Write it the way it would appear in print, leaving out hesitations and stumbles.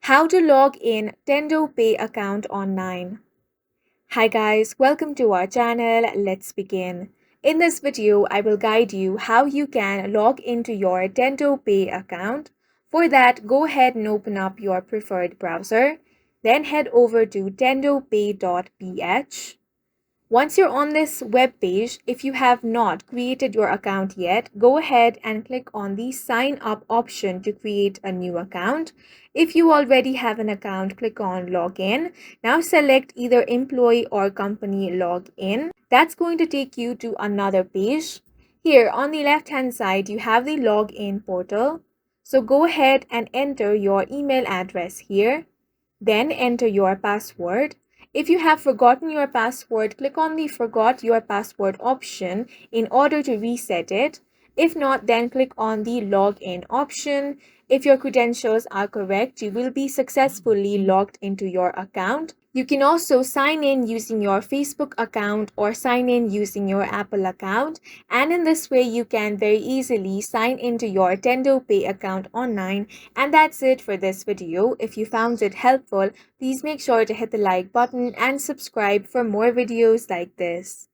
How to log in Tendopay account online. Hi guys, welcome to our channel. Let's begin. In this video, I will guide you how you can log into your Tendopay account. For that, go ahead and open up your preferred browser. Then head over to tendopay.ph. Once you're on this web page, if you have not created your account yet, go ahead and click on the sign up option to create a new account. If you already have an account, click on login. Now select either employee or company login. That's going to take you to another page. Here on the left hand side, you have the login portal. So go ahead and enter your email address here. Then enter your password. If you have forgotten your password, click on the Forgot Your Password option in order to reset it. If not, then click on the Login option. If your credentials are correct, you will be successfully logged into your account. You can also sign in using your Facebook account or sign in using your Apple account. And in this way, you can very easily sign into your Tendopay account online. And that's it for this video. If you found it helpful, please make sure to hit the like button and subscribe for more videos like this.